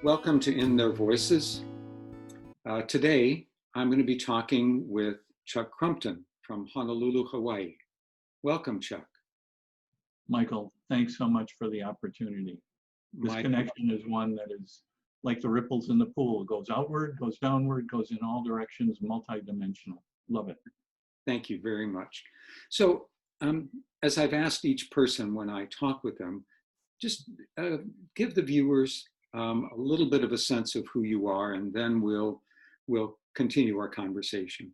Welcome to In Their Voices. Today, I'm going to be talking with Chuck Crumpton from Honolulu, Hawaii. Welcome, Chuck. Michael, thanks so much for the opportunity. This connection is one that is like the ripples in the pool. It goes outward, goes downward, goes in all directions, multidimensional. Love it. Thank you very much. So, as I've asked each person when I talk with them, just give the viewers a little bit of a sense of who you are, and then we'll continue our conversation.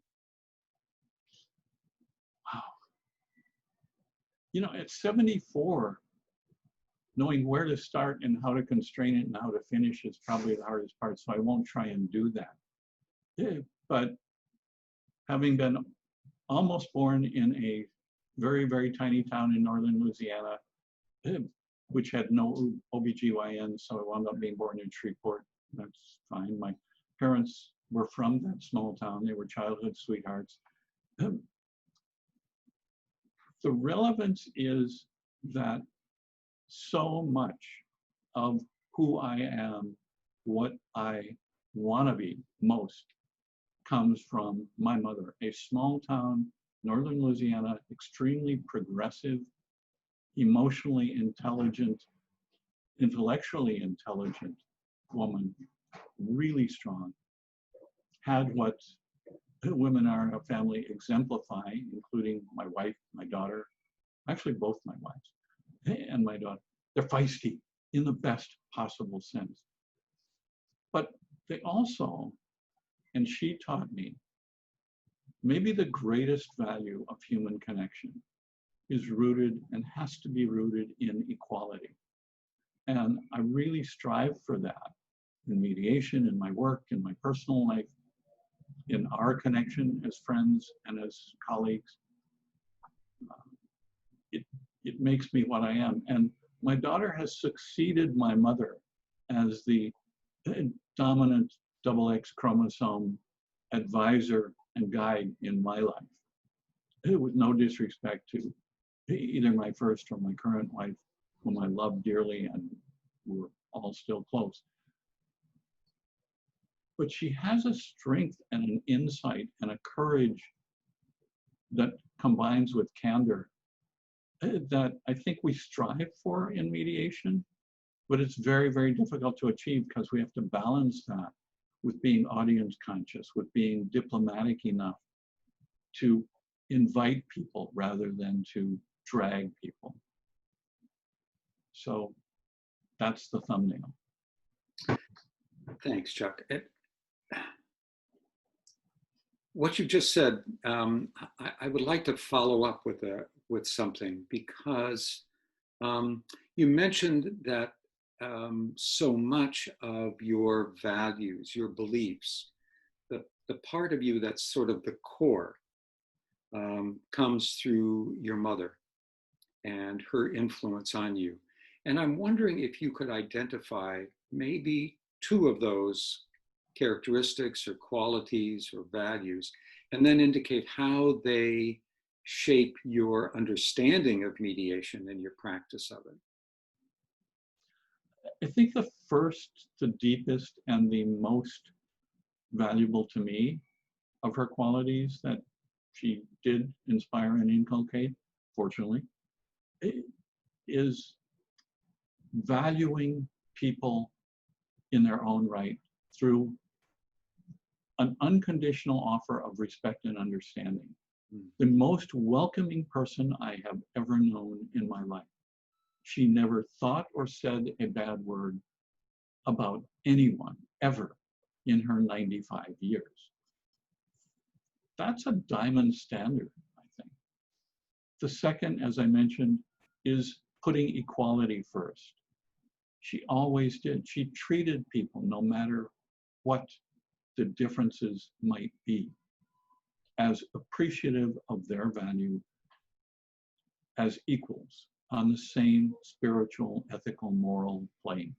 Wow. You know, at 74, knowing where to start and how to constrain it and how to finish is probably the hardest part, so I won't try and do that. Yeah, but having been almost born in a very, very tiny town in northern Louisiana, which had no OBGYN, so I wound up being born in Shreveport. That's fine. My parents were from that small town. They were childhood sweethearts. The relevance is that so much of who I am, what I want to be most, comes from my mother, a small town, northern Louisiana, extremely progressive, emotionally intelligent, intellectually intelligent woman, really strong, had what women are in a family exemplify, including my wife, my daughter, actually both my wives and my daughter. They're feisty in the best possible sense. But they also, and she taught me, maybe the greatest value of human connection is rooted and has to be rooted in equality. And I really strive for that in mediation, in my work, in my personal life, in our connection as friends and as colleagues. It makes me what I am. And my daughter has succeeded my mother as the dominant XX chromosome advisor and guide in my life, with no disrespect to either my first or my current wife, whom I love dearly and we're all still close. But she has a strength and an insight and a courage that combines with candor that I think we strive for in mediation, but it's very, very difficult to achieve because we have to balance that with being audience conscious, with being diplomatic enough to invite people rather than to drag people. So that's the thumbnail. Thanks, Chuck. What you just said, I would like to follow up with something, because you mentioned that so much of your values, your beliefs, the part of you that's sort of the core, comes through your mother and her influence on you. And I'm wondering if you could identify maybe two of those characteristics or qualities or values, and then indicate how they shape your understanding of mediation and your practice of it. I think the first, the deepest, and the most valuable to me of her qualities that she did inspire and inculcate, fortunately, is valuing people in their own right through an unconditional offer of respect and understanding. The most welcoming person I have ever known in my life. She never thought or said a bad word about anyone ever in her 95 years. That's a diamond standard, I think. The second, as I mentioned, is putting equality first. She always did. She treated people, no matter what the differences might be, as appreciative of their value, as equals on the same spiritual, ethical, moral plane.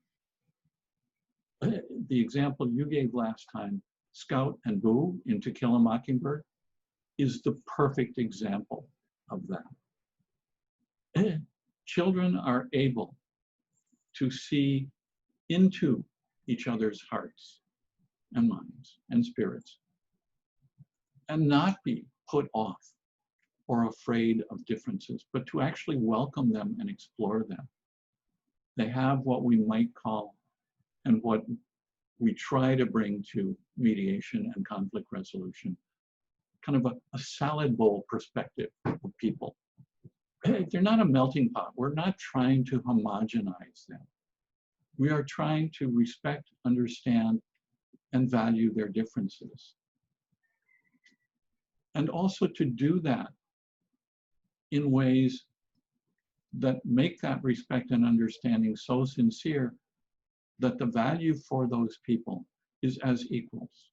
The example you gave last time, Scout and Boo in To Kill a Mockingbird, is the perfect example of that. Children are able to see into each other's hearts and minds and spirits, and not be put off or afraid of differences, but to actually welcome them and explore them. They have what we might call, and what we try to bring to mediation and conflict resolution, kind of a salad bowl perspective of people. They're not a melting pot. We're not trying to homogenize them. We are trying to respect, understand, and value their differences. And also to do that in ways that make that respect and understanding so sincere that the value for those people is as equals.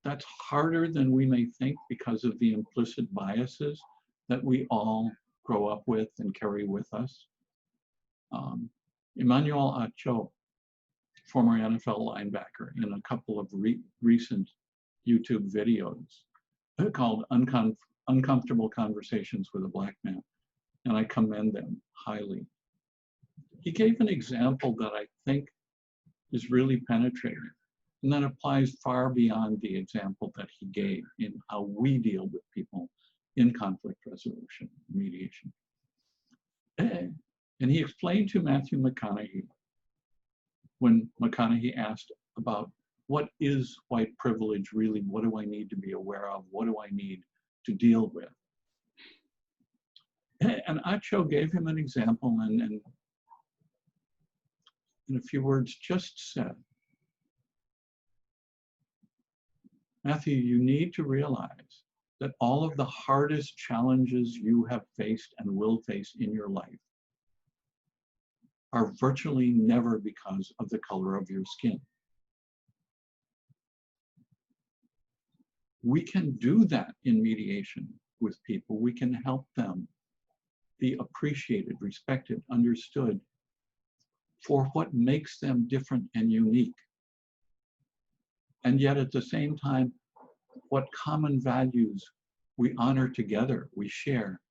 That's harder than we may think because of the implicit biases that we all grow up with and carry with us. Emmanuel Acho, former NFL linebacker, in a couple of recent YouTube videos called Uncomfortable Conversations with a Black Man, and I commend them highly. He gave an example that I think is really penetrating, and that applies far beyond the example that he gave in how we deal with people in conflict resolution, mediation. And he explained to Matthew McConaughey, when McConaughey asked about what is white privilege really, what do I need to be aware of, what do I need to deal with? And Acho gave him an example and in a few words just said, Matthew, you need to realize that all of the hardest challenges you have faced and will face in your life are virtually never because of the color of your skin. We can do that in mediation with people. We can help them be appreciated, respected, understood for what makes them different and unique. And yet at the same time, what common values we honor together, we share,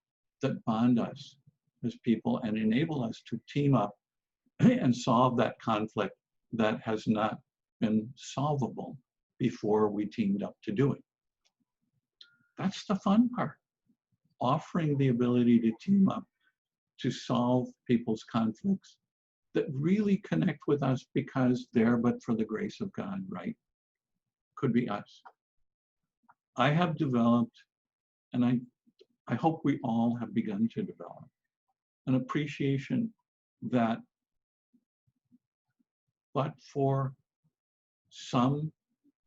that bond us as people and enable us to team up and solve that conflict that has not been solvable before we teamed up to do it. That's the fun part, offering the ability to team up to solve people's conflicts that really connect with us because they're but for the grace of God, right? Could be us. I have developed, and I hope we all have begun to develop, an appreciation that, but for some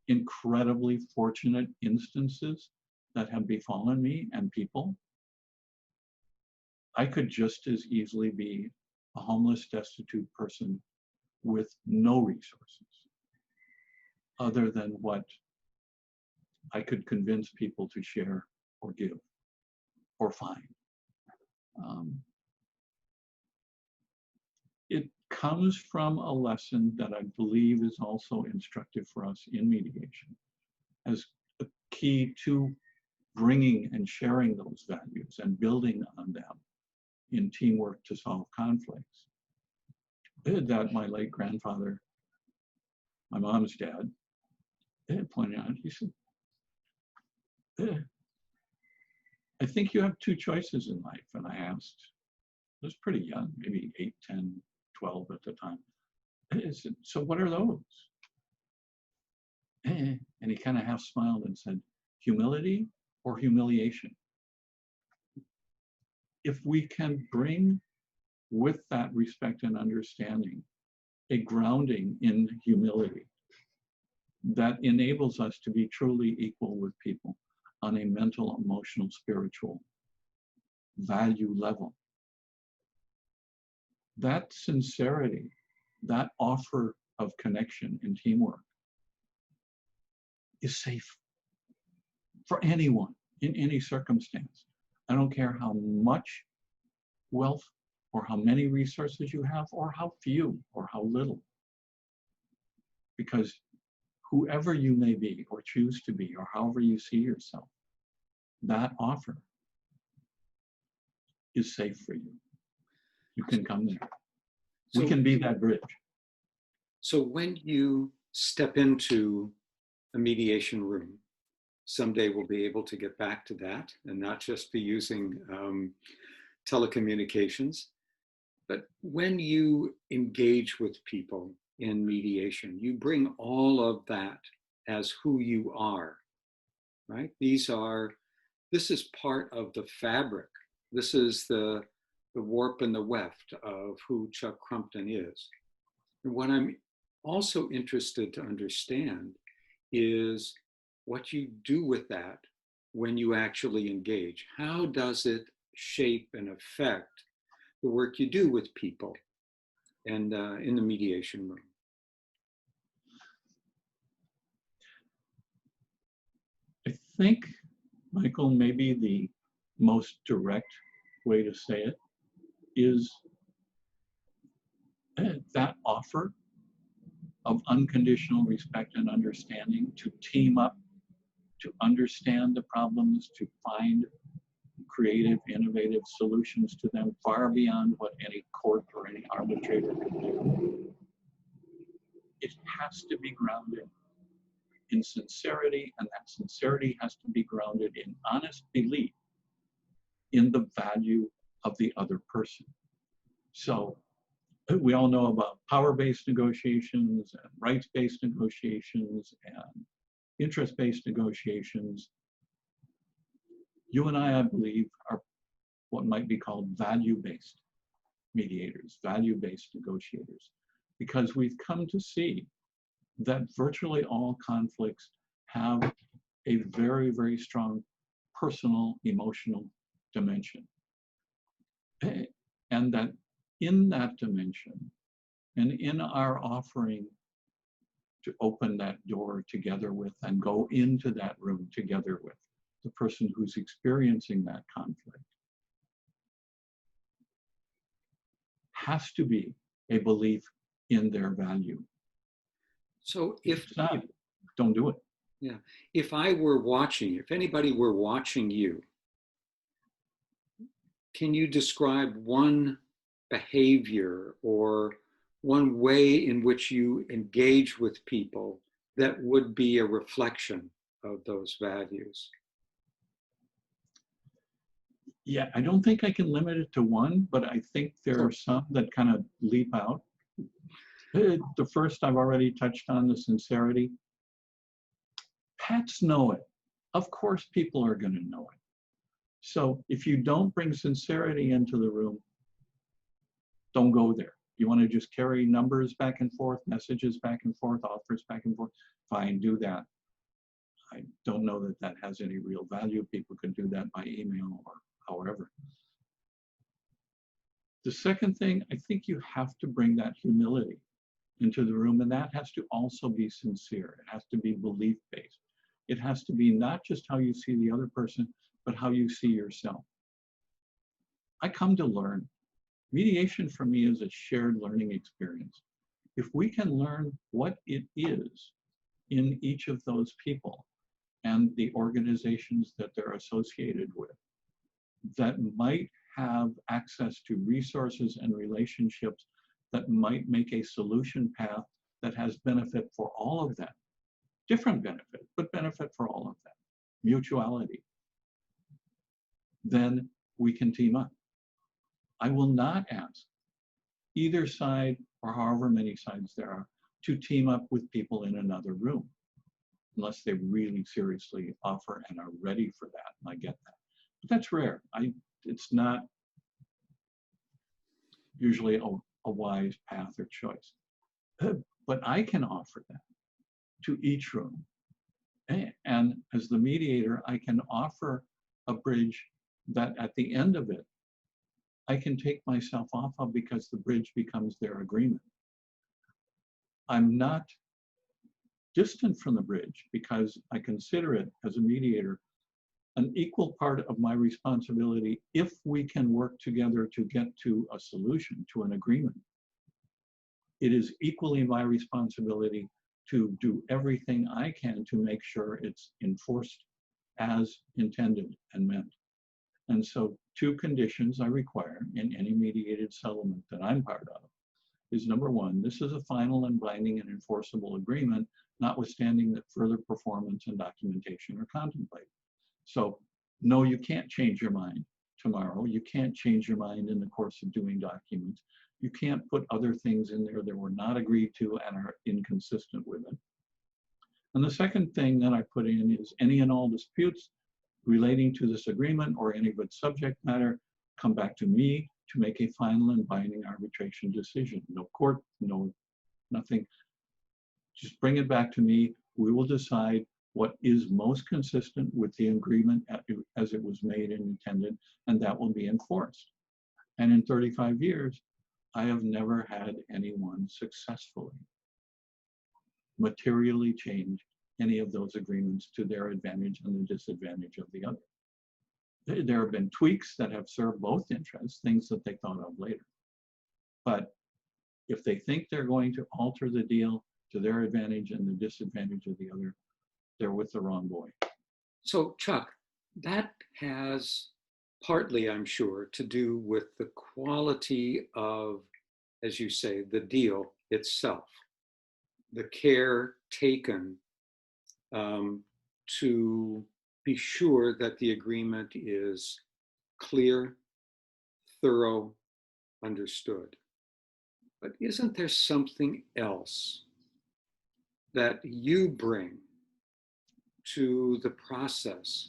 incredibly fortunate instances that have befallen me and people, I could just as easily be a homeless, destitute person with no resources other than what I could convince people to share or give or find. It comes from a lesson that I believe is also instructive for us in mediation as a key to bringing and sharing those values and building on them in teamwork to solve conflicts. That my late grandfather, my mom's dad, pointed out, he said, I think you have two choices in life. And I asked, I was pretty young, maybe 8, 10, 12 at the time. I said, so what are those? And he kind of half smiled and said, humility or humiliation. If we can bring with that respect and understanding a grounding in humility that enables us to be truly equal with people on a mental, emotional, spiritual value level, that sincerity, that offer of connection and teamwork is safe for anyone in any circumstance. I don't care how much wealth or how many resources you have or how few or how little. Because whoever you may be or choose to be or however you see yourself, that offer is safe for you. You can come there. We So, can be that bridge. so when you step into a mediation room, someday we'll be able to get back to that and not just be using telecommunications. But when you engage with people in mediation, you bring all of that as who you are, right? This is part of the fabric. This is the warp and the weft of who Chuck Crumpton is. And what I'm also interested to understand is what you do with that when you actually engage. How does it shape and affect the work you do with people and in the mediation room? I think, Michael, maybe the most direct way to say it is that offer of unconditional respect and understanding to team up, to understand the problems, to find creative, innovative solutions to them far beyond what any court or any arbitrator can do. It has to be grounded in sincerity, and that sincerity has to be grounded in honest belief in the value of the other person. So we all know about power-based negotiations and rights-based negotiations and interest-based negotiations. You and I believe, are what might be called value-based mediators, value-based negotiators, because we've come to see that virtually all conflicts have a very, very strong personal, emotional dimension. And that in that dimension, and in our offering to open that door together with and go into that room together with the person who's experiencing that conflict, has to be a belief in their value. So If not, don't do it. yeah, if I were watching, if anybody were watching you, can you describe one behavior or one way in which you engage with people that would be a reflection of those values? Yeah, I don't think I can limit it to one, but I think there are some that kind of leap out. The first I've already touched on, the sincerity. Pets know it. Of course, people are going to know it. So if you don't bring sincerity into the room, don't go there. You want to just carry numbers back and forth, messages back and forth, offers back and forth, fine, do that. I don't know that that has any real value. People can do that by email or however. The second thing, I think you have to bring that humility into the room, and that has to also be sincere. It has to be belief-based. It has to be not just how you see the other person, but how you see yourself. I come to learn. Mediation for me is a shared learning experience. If we can learn what it is in each of those people and the organizations that they're associated with that might have access to resources and relationships that might make a solution path that has benefit for all of them. Different benefit, but benefit for all of them. Mutuality. Then we can team up. I will not ask either side, or however many sides there are, to team up with people in another room, unless they really seriously offer and are ready for that, and I get that. But that's rare. It's not usually a wise path or choice. But I can offer that to each room. And as the mediator, I can offer a bridge that at the end of it, I can take myself off of because the bridge becomes their agreement. I'm not distant from the bridge because I consider it as a mediator an equal part of my responsibility if we can work together to get to a solution, to an agreement. It is equally my responsibility to do everything I can to make sure it's enforced as intended and meant. And so two conditions I require in any mediated settlement that I'm part of is number one, this is a final and binding and enforceable agreement, notwithstanding that further performance and documentation are contemplated. So no, you can't change your mind tomorrow. You can't change your mind in the course of doing documents. You can't put other things in there that were not agreed to and are inconsistent with it. And the second thing that I put in is any and all disputes relating to this agreement or any of its subject matter come back to me to make a final and binding arbitration decision. No court, no nothing. Just bring it back to me. We will decide what is most consistent with the agreement as it was made and intended, and that will be enforced. And in 35 years, I have never had anyone successfully materially change any of those agreements to their advantage and the disadvantage of the other. There have been tweaks that have served both interests, things that they thought of later. But if they think they're going to alter the deal to their advantage and the disadvantage of the other, they're with the wrong boy. So, Chuck, that has partly, I'm sure, to do with the quality of, as you say, the deal itself, the care taken to be sure that the agreement is clear, thorough, understood. But isn't there something else that you bring to the process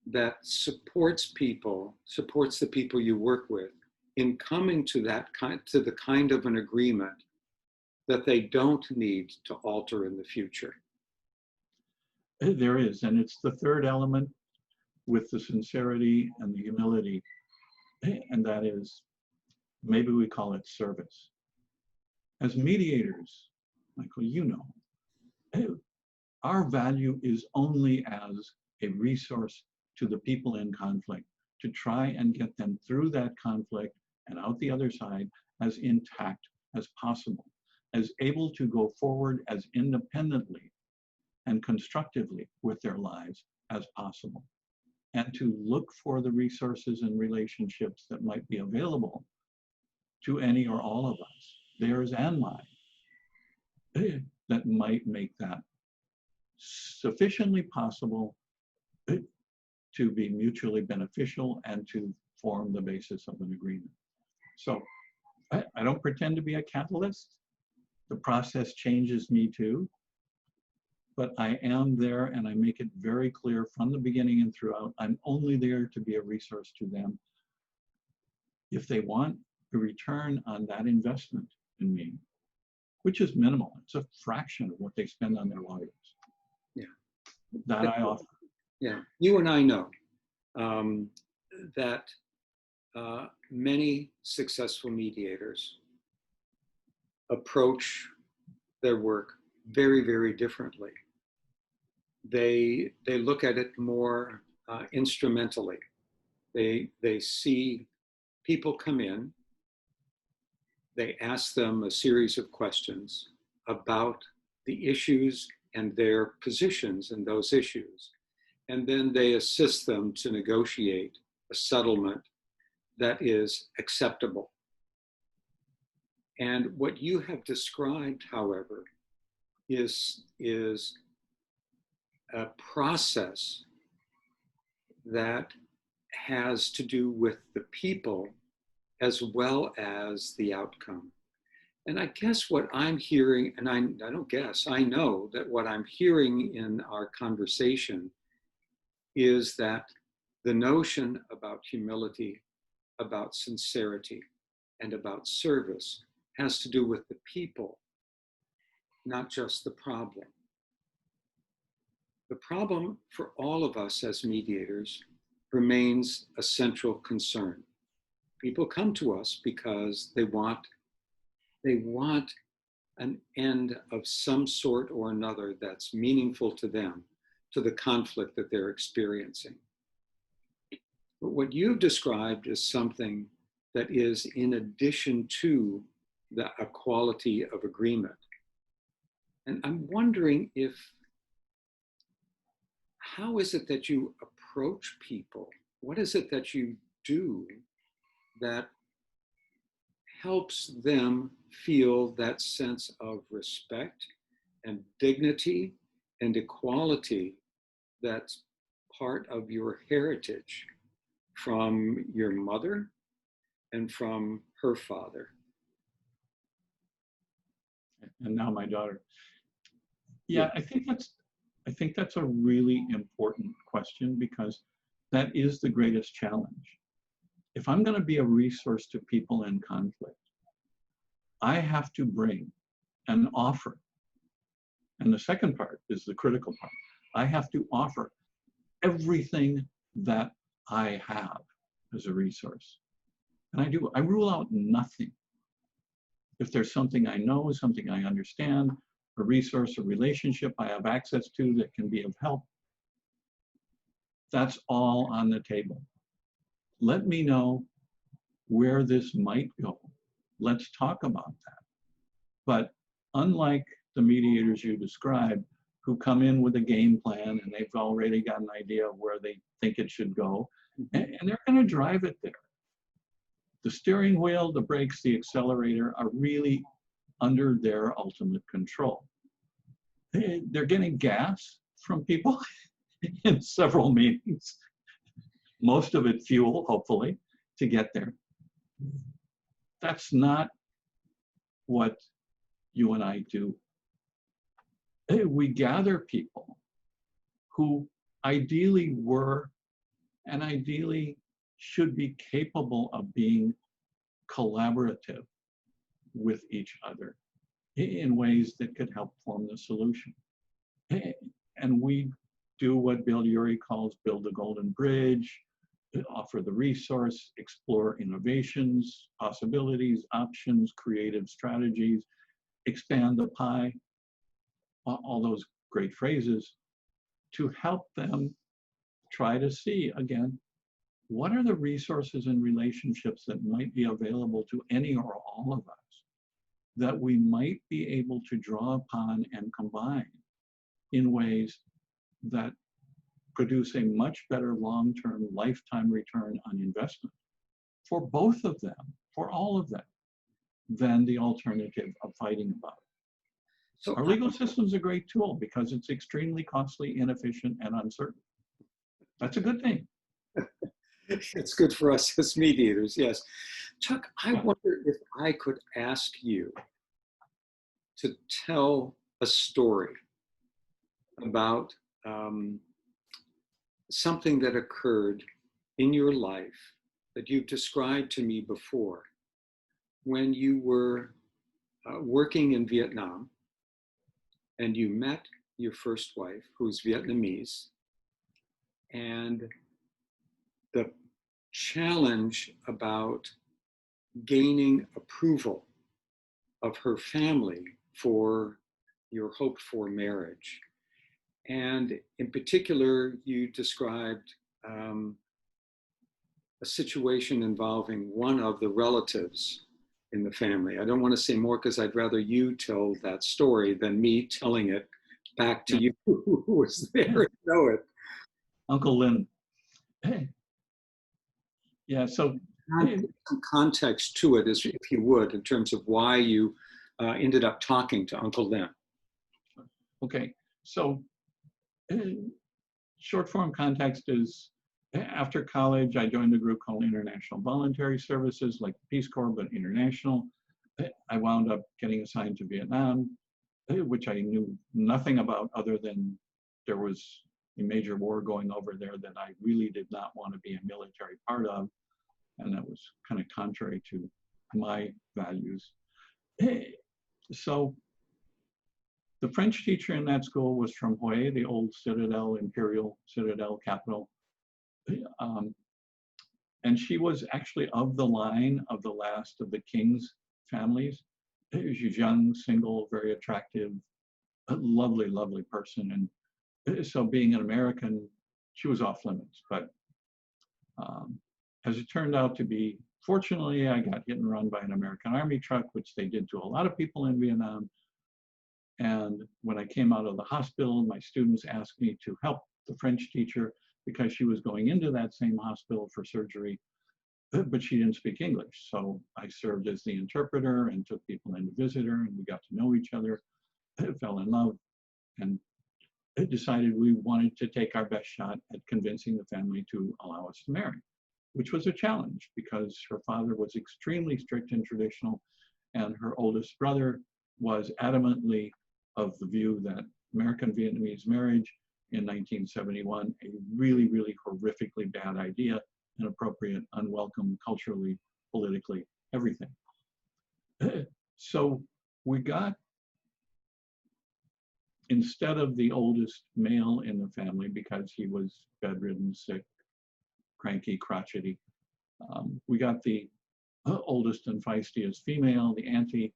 that supports the people you work with in coming to the kind of an agreement that they don't need to alter in the future? There is, and it's the third element with the sincerity and the humility, and that is, maybe we call it service. As mediators, Michael, you know, our value is only as a resource to the people in conflict to try and get them through that conflict and out the other side as intact as possible, as able to go forward as independently and constructively with their lives as possible, and to look for the resources and relationships that might be available to any or all of us, theirs and mine, that might make that sufficiently possible to be mutually beneficial and to form the basis of an agreement. So I don't pretend to be a catalyst. The process changes me too, but I am there and I make it very clear from the beginning and throughout, I'm only there to be a resource to them. If they want a return on that investment in me, which is minimal, it's a fraction of what they spend on their lawyers. Yeah. That I offer. Yeah, you and I know that many successful mediators approach their work very, very differently. They look at it more instrumentally. They see people come in, they ask them a series of questions about the issues and their positions in those issues. And then they assist them to negotiate a settlement that is acceptable. And what you have described, however, is a process that has to do with the people as well as the outcome. And I guess what I'm hearing, and I don't guess, I know that what I'm hearing in our conversation is that the notion about humility, about sincerity, and about service has to do with the people, not just the problem. The problem for all of us as mediators remains a central concern. People come to us because they want an end of some sort or another that's meaningful to them, to the conflict that they're experiencing. But what you've described is something that is in addition to a quality of agreement. And I'm wondering how is it that you approach people? What is it that you do that helps them feel that sense of respect and dignity and equality that's part of your heritage from your mother and from her father. And now my daughter. Yeah. Yeah, I think that's a really important question, because that is the greatest challenge. If I'm going to be a resource to people in conflict, I have to bring an offer. And the second part is the critical part. I have to offer everything that I have as a resource. And I do. I rule out nothing. If there's something I know, something I understand, a resource, a relationship I have access to that can be of help, that's all on the table. Let me know where this might go. Let's talk about that. But unlike the mediators you described, who come in with a game plan and they've already got an idea of where they think it should go, and they're going to drive it there. The steering wheel, the brakes, the accelerator are really under their ultimate control. They're getting gas from people in several meetings, most of it fuel, hopefully, to get there. That's not what you and I do. We gather people who ideally were and ideally should be capable of being collaborative with each other in ways that could help form the solution. And we do what Bill Urey calls build the golden bridge, offer the resource, explore innovations, possibilities, options, creative strategies, expand the pie, all those great phrases, to help them try to see, again, what are the resources and relationships that might be available to any or all of us that we might be able to draw upon and combine in ways that produce a much better long-term lifetime return on investment for both of them, for all of them, than the alternative of fighting about it. So Our legal system is a great tool because it's extremely costly, inefficient, and uncertain. That's a good thing. it's good for us as mediators, yes. Chuck, I wonder if I could ask you to tell a story about something that occurred in your life that you've described to me before when you were working in Vietnam and you met your first wife, who's Vietnamese, and the challenge about gaining approval of her family for your hoped for marriage. And in particular, you described a situation involving one of the relatives in the family. I don't want to say more because I'd rather you tell that story than me telling it back to you who was there and know it. Uncle Lynn. Yeah, so Some context to it, if you would, in terms of why you ended up talking to Uncle Lynn. Okay, so short form context is after college, I joined a group called International Voluntary Services, like Peace Corps, but international. I wound up getting assigned to Vietnam, which I knew nothing about other than there was a major war going over there that I really did not want to be a military part of. And that was kind of contrary to my values. So the French teacher in that school was from Hue, the old citadel, imperial citadel capital. And she was actually of the line of the last of the king's families. She was young, single, very attractive, a lovely, lovely person. And so being an American, she was off limits. But as it turned out to be, fortunately, I got hit and run by an American Army truck, which they did to a lot of people in Vietnam. And when I came out of the hospital, my students asked me to help the French teacher because she was going into that same hospital for surgery. but she didn't speak English. So I served as the interpreter and took people in to visit her, and we got to know each other, fell in love, and decided we wanted to take our best shot at convincing the family to allow us to marry, which was a challenge because her father was extremely strict and traditional, and her oldest brother was adamantly of the view that American Vietnamese marriage in 1971, a really, really horrifically bad idea, inappropriate, unwelcome, culturally, politically, everything. So we got, instead of the oldest male in the family because he was bedridden, sick, cranky, crotchety, we got the oldest and feistiest female, the auntie,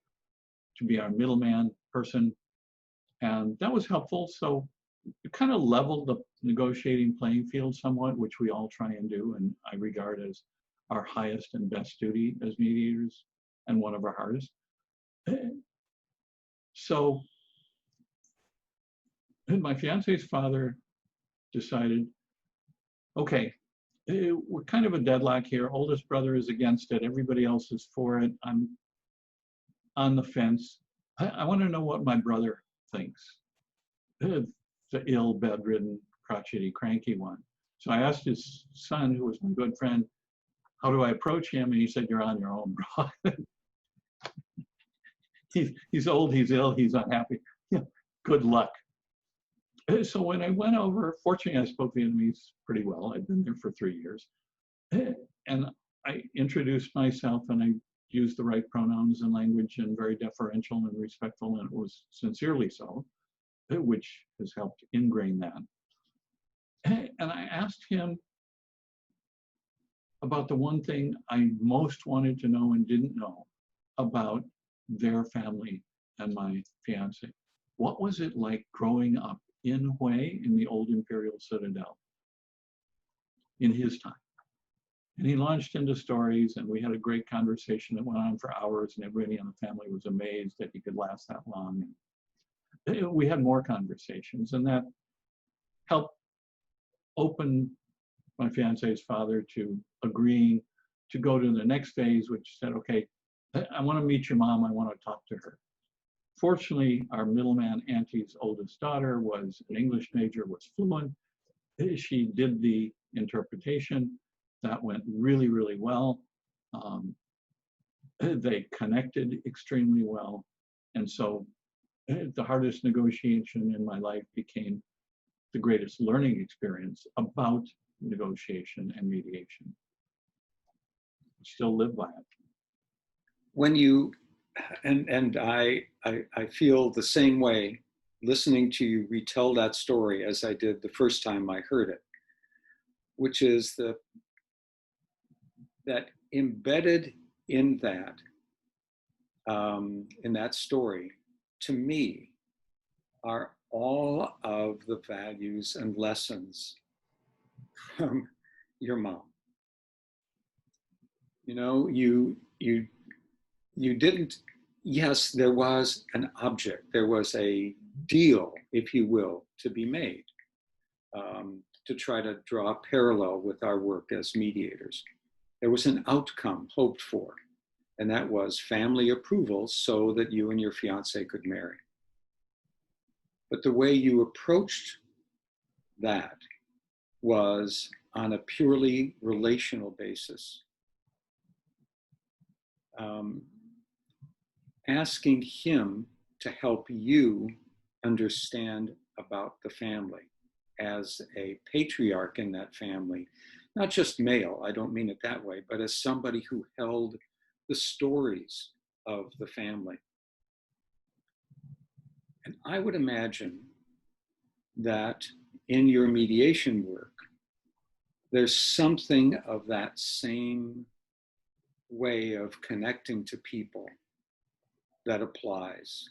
to be our middleman person. And that was helpful. So it kind of leveled the negotiating playing field somewhat, which we all try and do, and I regard as our highest and best duty as mediators, and one of our hardest. So my fiance's father decided, okay, we're kind of a deadlock here. Oldest brother is against it. Everybody else is for it. I'm on the fence. I want to know what my brother thinks. The ill, bedridden, crotchety, cranky one. So I asked his son, who was my good friend, how do I approach him? And he said, you're on your own, bro. He's old, he's ill, he's unhappy. Yeah, good luck. So when I went over, fortunately I spoke Vietnamese pretty well. I'd been there for 3 years. And I introduced myself and I used the right pronouns and language and very deferential and respectful, and it was sincerely so, which has helped ingrain that. And I asked him about the one thing I most wanted to know and didn't know about their family and my fiance. What was it like growing up in Hue in the old imperial citadel in his time? And he launched into stories, and we had a great conversation that went on for hours, and everybody in the family was amazed that he could last that long. And we had more conversations, and that helped open my fiance's father to agreeing to go to the next phase, which said, okay, I want to meet your mom. I want to talk to her. Fortunately, our middleman auntie's oldest daughter was an English major, was fluent. She did the interpretation. That went really, really well. They connected extremely well. And so the hardest negotiation in my life became the greatest learning experience about negotiation and mediation. Still live by it. When you, and I feel the same way listening to you retell that story as I did the first time I heard it, which is that embedded in that story, to me, are all of the values and lessons from your mom. You know, you didn't, yes, there was an object, there was a deal, if you will, to be made, to try to draw a parallel with our work as mediators. There was an outcome hoped for, and that was family approval so that you and your fiance could marry. But the way you approached that was on a purely relational basis. Asking him to help you understand about the family as a patriarch in that family, not just male, I don't mean it that way, but as somebody who held the stories of the family. And I would imagine that in your mediation work, there's something of that same way of connecting to people that applies,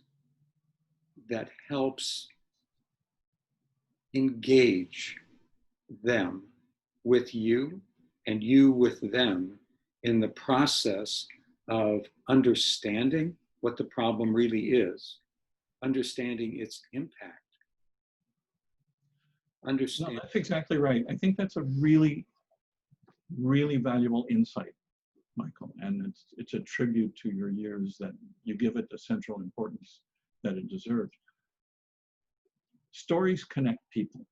that helps engage them with you and you with them in the process of understanding what the problem really is, understanding its impact. No, that's exactly right. I think that's a really, really valuable insight Michael, and it's a tribute to your years that you give it the central importance that it deserves. Stories connect people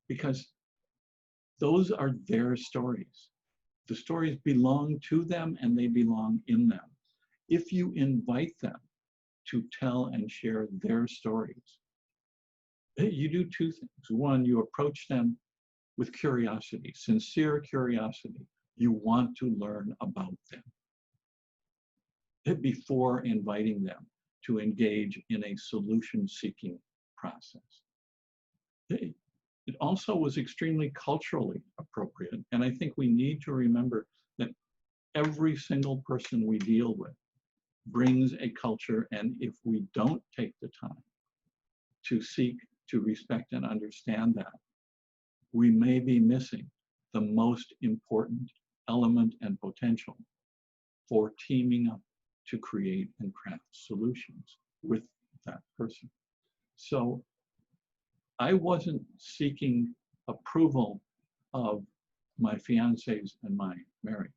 because those are their stories. The stories belong to them and they belong in them. If you invite them to tell and share their stories, you do two things. One, you approach them with curiosity, sincere curiosity. You want to learn about them before inviting them to engage in a solution-seeking process. It also was extremely culturally appropriate, and I think we need to remember that every single person we deal with brings a culture, and if we don't take the time to seek to respect and understand that, we may be missing the most important element and potential for teaming up to create and craft solutions with that person. So I wasn't seeking approval of my fiancés and my marriage.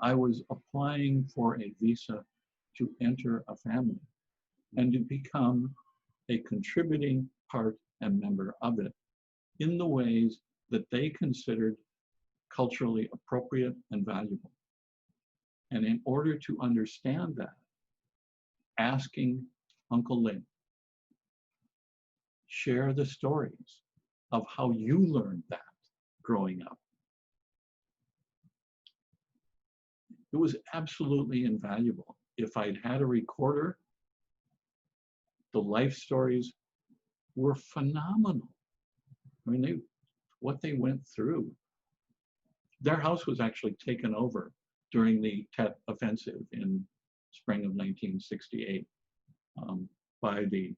I was applying for a visa to enter a family and to become a contributing part and member of it in the ways that they considered culturally appropriate and valuable. And in order to understand that, asking Uncle Lin, share the stories of how you learned that growing up. It was absolutely invaluable. If I'd had a recorder, the life stories were phenomenal. I mean, what they went through. Their house was actually taken over during the Tet Offensive in spring of 1968 by the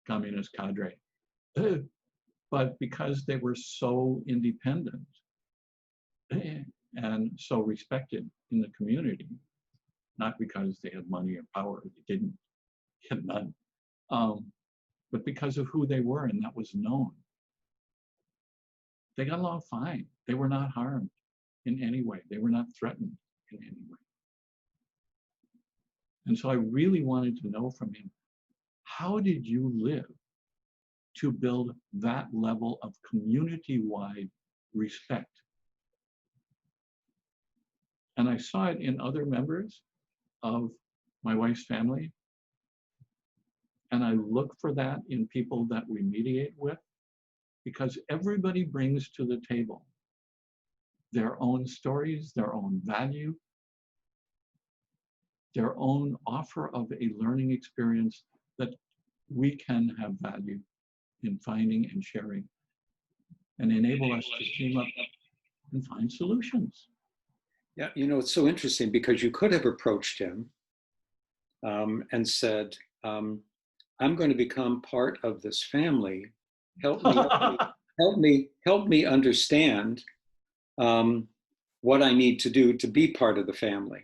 communist cadre. But because they were so independent and so respected in the community, not because they had money or power, they didn't, had none, but because of who they were, and that was known. They got along fine. They were not harmed in any way. They were not threatened in any way. And so I really wanted to know from him, how did you live to build that level of community-wide respect? And I saw it in other members of my wife's family. And I look for that in people that we mediate with, because everybody brings to the table their own stories, their own value, their own offer of a learning experience that we can have value in finding and sharing and enable us to team up and find solutions. Yeah, you know, it's so interesting because you could have approached him and said, I'm going to become part of this family. Help me understand what I need to do to be part of the family.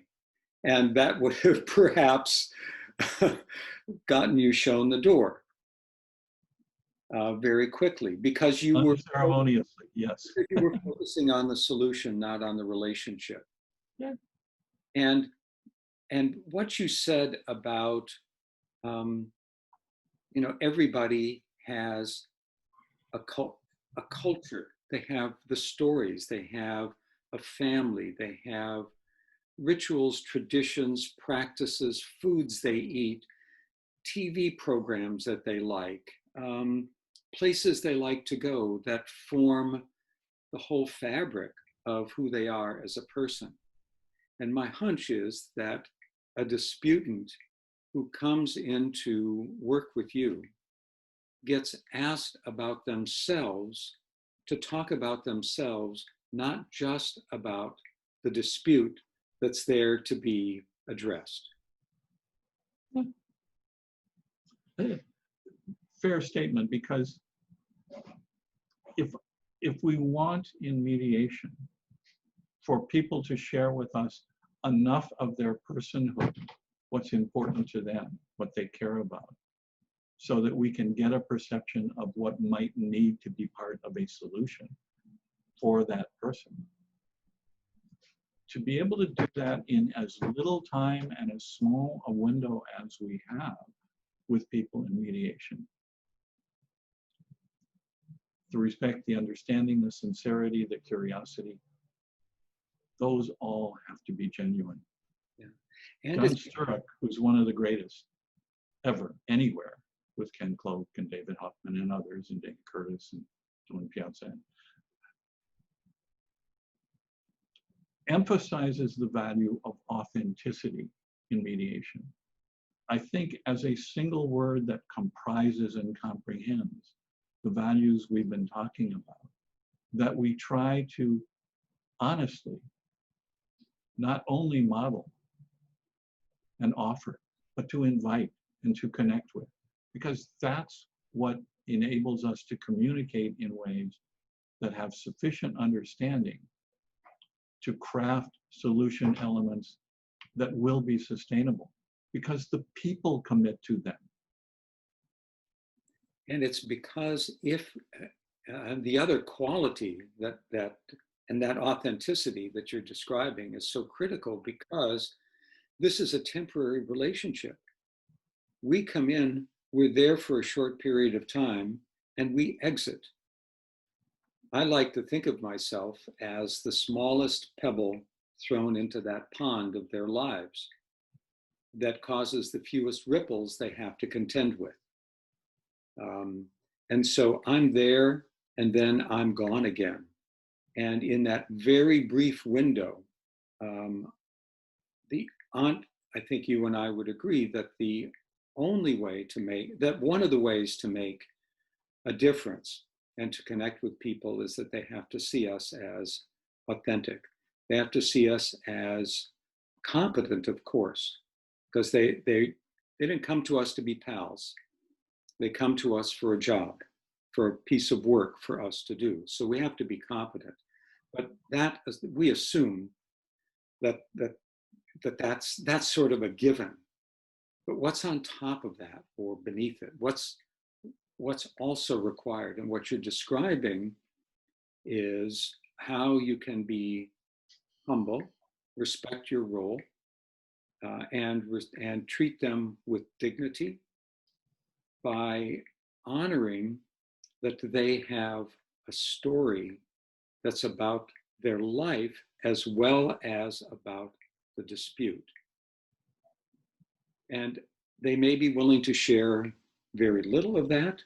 And that would have perhaps gotten you shown the door very quickly, because you were unceremoniously, yes. you were focusing on the solution, not on the relationship. Yeah. And what you said about you know, everybody has a culture. They have the stories. They have a family. They have rituals, traditions, practices, foods they eat, TV programs that they like, places they like to go that form the whole fabric of who they are as a person. And my hunch is that a disputant who comes in to work with you gets asked about themselves, to talk about themselves, not just about the dispute that's there to be addressed. Fair statement, because if we want in mediation for people to share with us enough of their personhood, what's important to them, what they care about, so that we can get a perception of what might need to be part of a solution for that person, to be able to do that in as little time and as small a window as we have with people in mediation. The respect, the understanding, the sincerity, the curiosity, those all have to be genuine. Yeah. And John Sturrock, who's one of the greatest ever, anywhere, with Ken Cloak and David Huffman and others, and Dave Curtis and Dylan Piazza, emphasizes the value of authenticity in mediation. I think as a single word that comprises and comprehends the values we've been talking about, that we try to honestly not only model and offer, but to invite and to connect with, because that's what enables us to communicate in ways that have sufficient understanding to craft solution elements that will be sustainable, because the people commit to them. And it's because if the other quality and that authenticity that you're describing is so critical, because this is a temporary relationship. We come in, we're there for a short period of time, and we exit. I like to think of myself as the smallest pebble thrown into that pond of their lives that causes the fewest ripples they have to contend with. And so I'm there, and then I'm gone again. And in that very brief window, I think you and I would agree that the only way to make, that one of the ways to make a difference and to connect with people is that they have to see us as authentic. They have to see us as competent, of course, because they didn't come to us to be pals. They come to us for a job, for a piece of work for us to do. So we have to be competent. But that we assume that's sort of a given. But what's on top of that or beneath it? What's also required? And what you're describing is how you can be humble, respect your role, and treat them with dignity by honoring that they have a story that's about their life as well as about the dispute. And they may be willing to share very little of that.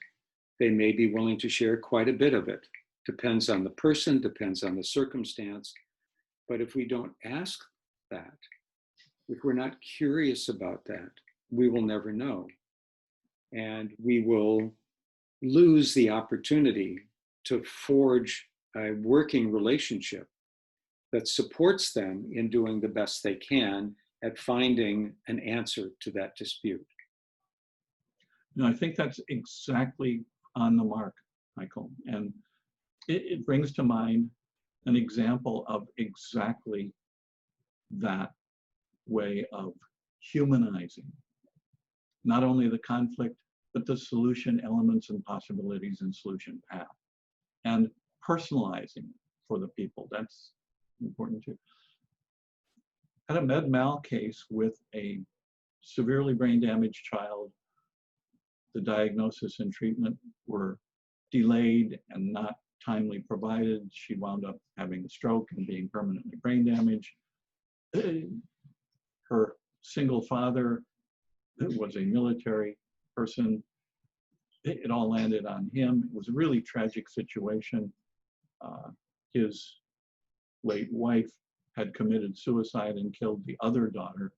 They may be willing to share quite a bit of it. Depends on the person, depends on the circumstance. But if we don't ask that, if we're not curious about that, we will never know. And we will lose the opportunity to forge a working relationship that supports them in doing the best they can at finding an answer to that dispute. No, I think that's exactly on the mark, Michael. And it brings to mind an example of exactly that way of humanizing not only the conflict, but the solution elements and possibilities and solution path, and personalizing for the people. That's important too. I had a med mal case with a severely brain damaged child. The diagnosis and treatment were delayed and not timely provided. She wound up having a stroke and being permanently brain damaged. Her single father was a military person. It all landed on him. It was a really tragic situation. His late wife had committed suicide and killed the other daughter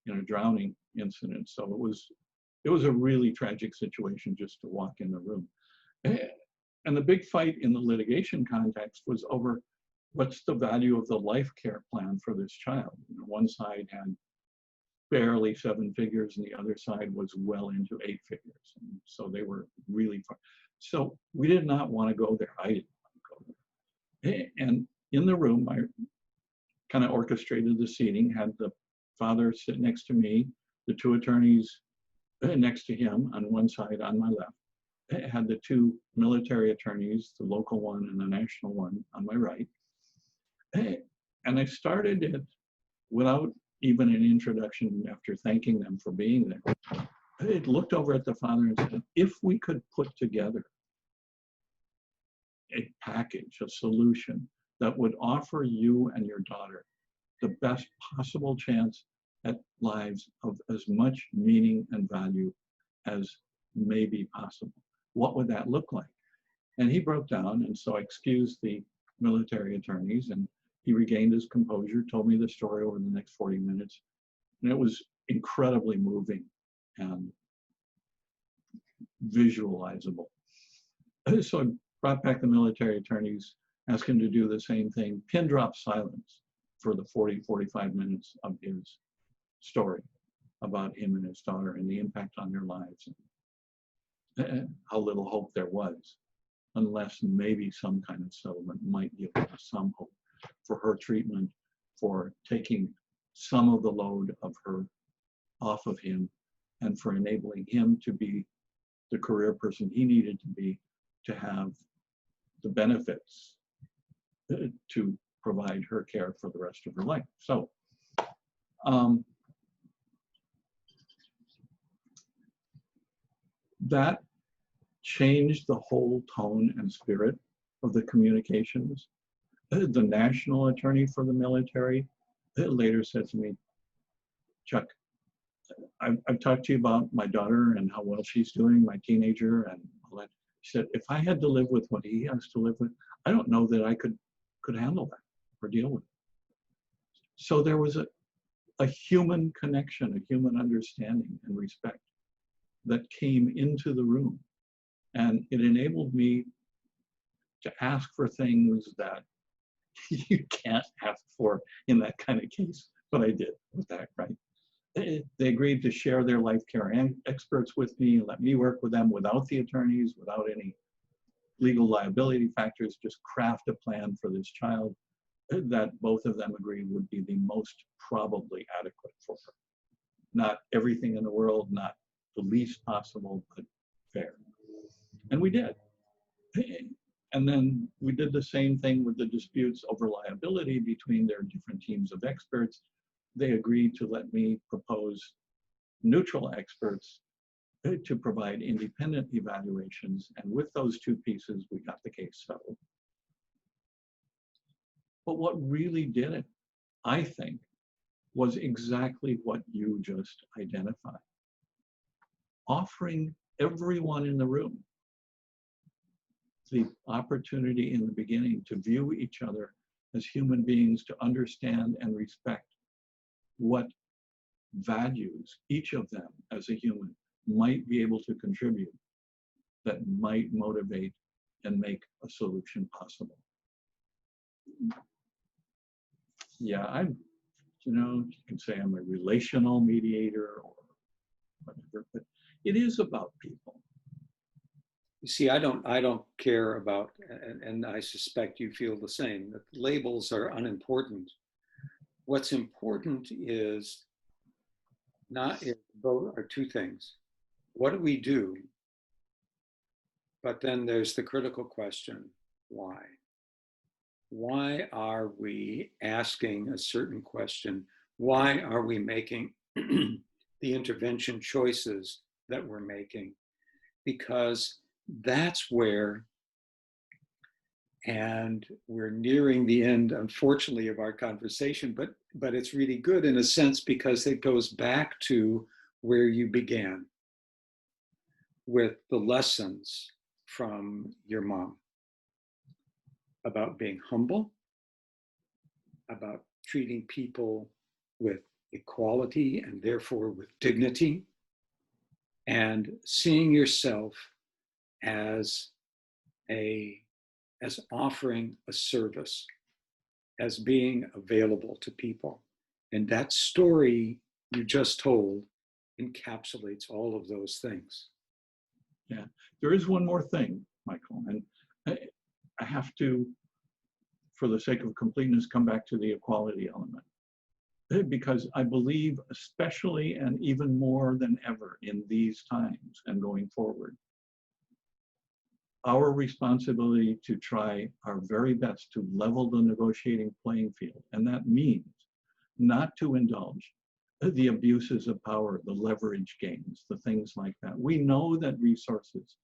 in a drowning incident. So it was a really tragic situation just to walk in the room. And the big fight in the litigation context was over what's the value of the life care plan for this child. You know, one side had barely 7 figures and the other side was well into 8 figures. And so they were really far. So we did not want to go there. I didn't want to go there. And in the room, I kind of orchestrated the seating, had the father sit next to me, the 2 attorneys next to him on one side, on my left. I had the 2 military attorneys, the local one and the national one, on my right. And I started it without even an introduction after thanking them for being there. I looked over at the father and said, if we could put together a package, a solution that would offer you and your daughter the best possible chance at lives of as much meaning and value as may be possible, what would that look like? And he broke down, and so I excused the military attorneys, and he regained his composure, told me the story over the next 40 minutes, and it was incredibly moving and visualizable. So I brought back the military attorneys, asked him to do the same thing, pin drop silence for the 45 minutes of his story about him and his daughter and the impact on their lives, and how little hope there was, unless maybe some kind of settlement might give us some hope for her treatment, for taking some of the load of her off of him, and for enabling him to be the career person he needed to be to have the benefits to provide her care for the rest of her life. So that changed the whole tone and spirit of the communications. The national attorney for the military later said to me, Chuck, I've talked to you about my daughter and how well she's doing, my teenager, and all that. She said, if I had to live with what he has to live with, I don't know that I could handle that or deal with it. So there was a human connection, a human understanding and respect that came into the room. And it enabled me to ask for things that you can't ask for in that kind of case, but I did with that, right? They agreed to share their life care experts with me and let me work with them without the attorneys, without any legal liability factors, just craft a plan for this child that both of them agreed would be the most probably adequate for her. Not everything in the world, not the least possible, but fair. And we did. And then we did the same thing with the disputes over liability between their different teams of experts. They agreed to let me propose neutral experts to provide independent evaluations. And with those two pieces, we got the case settled. But what really did it, I think, was exactly what you just identified. Offering everyone in the room the opportunity in the beginning to view each other as human beings, to understand and respect what values each of them as a human might be able to contribute that might motivate and make a solution possible. Yeah, you can say I'm a relational mediator or whatever, but it is about people. You see, I don't care about, and I suspect you feel the same, that labels are unimportant. What's important is both are two things. What do we do? But then there's the critical question, why? Why are we asking a certain question? Why are we making the intervention choices that we're making? Because that's where, and we're nearing the end, unfortunately, of our conversation, but it's really good in a sense because it goes back to where you began with the lessons from your mom about being humble, about treating people with equality and therefore with dignity, and seeing yourself as offering a service, as being available to people. And that story you just told encapsulates all of those things. Yeah, there is one more thing, Michael, and I have to, for the sake of completeness, come back to the equality element. Because I believe, especially and even more than ever in these times and going forward, our responsibility to try our very best to level the negotiating playing field. And that means not to indulge the abuses of power, the leverage games, the things like that. We know that resources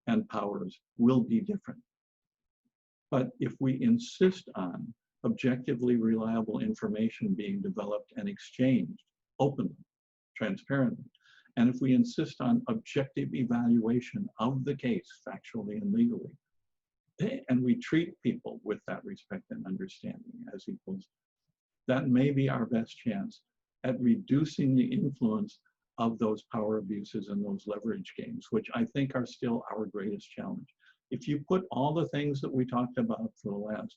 and powers will be different. But if we insist on objectively reliable information being developed and exchanged openly, transparently, and if we insist on objective evaluation of the case factually and legally, and we treat people with that respect and understanding as equals, that may be our best chance at reducing the influence of those power abuses and those leverage games, which I think are still our greatest challenge. If you put all the things that we talked about for the last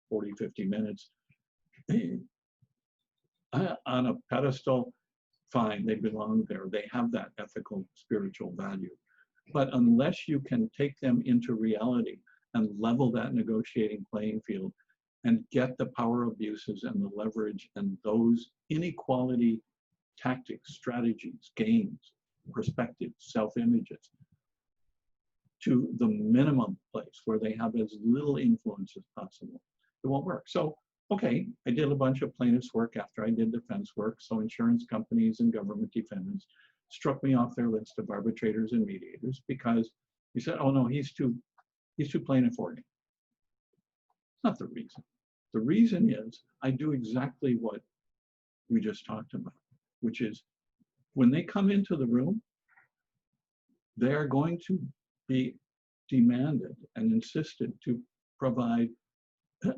40, 50 minutes on a pedestal, fine, they belong there. They have that ethical, spiritual value. But unless you can take them into reality and level that negotiating playing field and get the power abuses and the leverage and those inequality tactics, strategies, games, perspectives, self-images to the minimum place where they have as little influence as possible, it won't work. So, okay, I did a bunch of plaintiff's work after I did defense work. So insurance companies and government defendants struck me off their list of arbitrators and mediators because he said, oh no, he's too plaintiff oriented. Not the reason. The reason is I do exactly what we just talked about, which is when they come into the room, they're going to be demanded and insisted to provide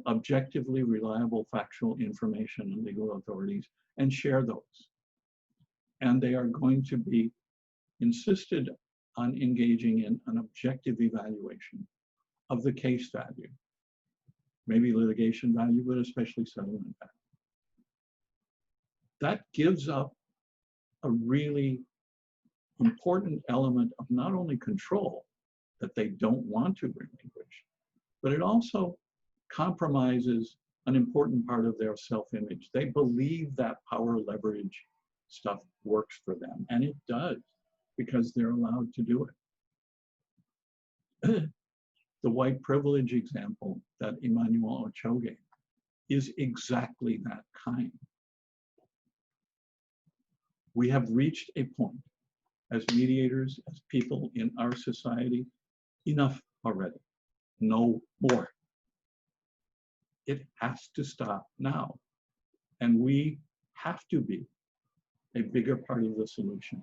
objectively reliable factual information and legal authorities and share those. And they are going to be insisted on engaging in an objective evaluation of the case value, maybe litigation value, but especially settlement value. That gives up a really important element of not only control that they don't want to relinquish, but it also compromises an important part of their self-image. They believe that power leverage stuff works for them, and it does because they're allowed to do it. The white privilege example that Emmanuel Ochoa gave is exactly that kind. We have reached a point as mediators, as people in our society, enough already, no more. It has to stop now. And we have to be a bigger part of the solution.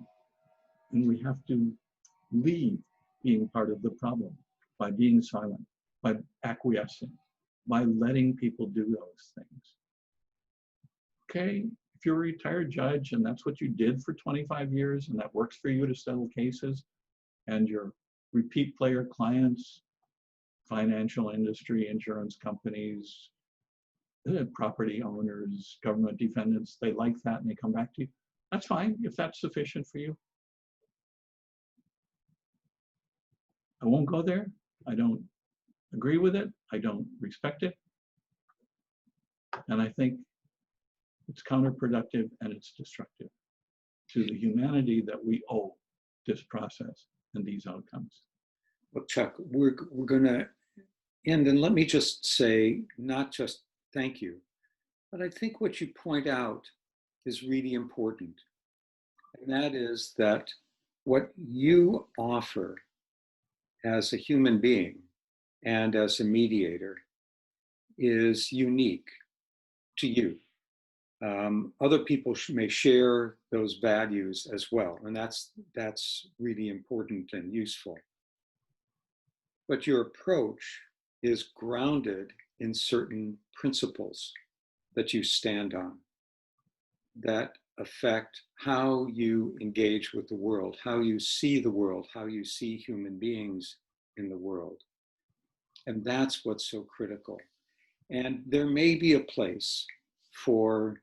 And we have to leave being part of the problem by being silent, by acquiescing, by letting people do those things. Okay, if you're a retired judge and that's what you did for 25 years and that works for you to settle cases, and your repeat player clients, financial industry, insurance companies, property owners, government defendants, they like that and they come back to you, that's fine if that's sufficient for you. I won't go there. I don't agree with it. I don't respect it. And I think it's counterproductive and it's destructive to the humanity that we owe this process and these outcomes. Well, Chuck, we're going to end, and let me just say, not just thank you, but I think what you point out is really important. And that is that what you offer as a human being and as a mediator is unique to you. Other people may share those values as well, and that's really important and useful. But your approach is grounded in certain principles that you stand on that affect how you engage with the world, how you see the world, how you see human beings in the world. And that's what's so critical. And there may be a place for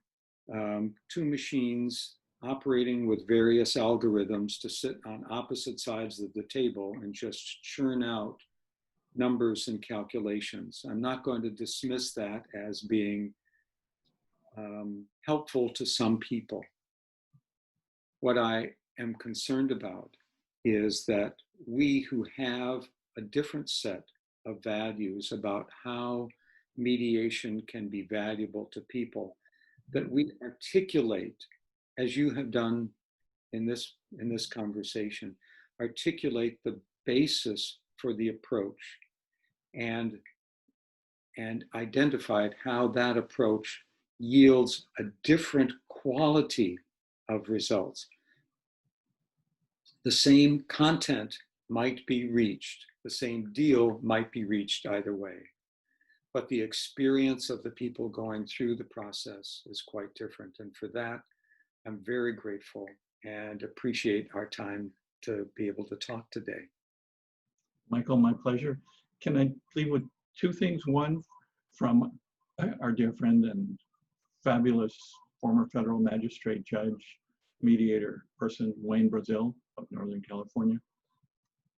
two machines operating with various algorithms to sit on opposite sides of the table and just churn out numbers and calculations. I'm not going to dismiss that as being helpful to some people. What I am concerned about is that we who have a different set of values about how mediation can be valuable to people, that we articulate, as you have done in this conversation, articulate the basis for the approach and identified how that approach yields a different quality of results. The same content might be reached, the same deal might be reached either way, but the experience of the people going through the process is quite different. And for that, I'm very grateful and appreciate our time to be able to talk today. Michael, my pleasure. Can I leave with two things? One, from our dear friend and fabulous former federal magistrate judge, mediator person, Wayne Brazil of Northern California.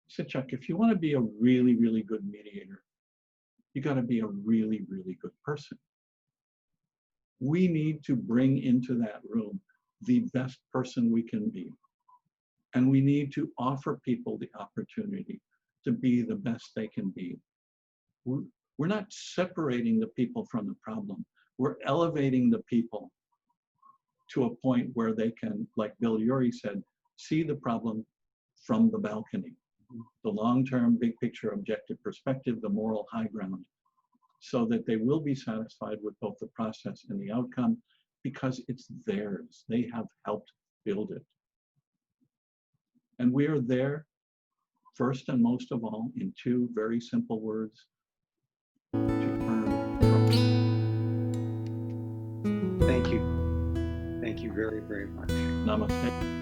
He said, Chuck, if you want to be a really, really good mediator, you got to be a really, really good person. We need to bring into that room the best person we can be. And we need to offer people the opportunity to be the best they can be. We're not separating the people from the problem. We're elevating the people to a point where they can, like Bill Urey said, see the problem from the balcony, the long-term, big picture, objective perspective, the moral high ground, so that they will be satisfied with both the process and the outcome because it's theirs. They have helped build it. And we are there, first and most of all, in two very simple words, to earn trust. Thank you. Thank you very, very much. Namaste.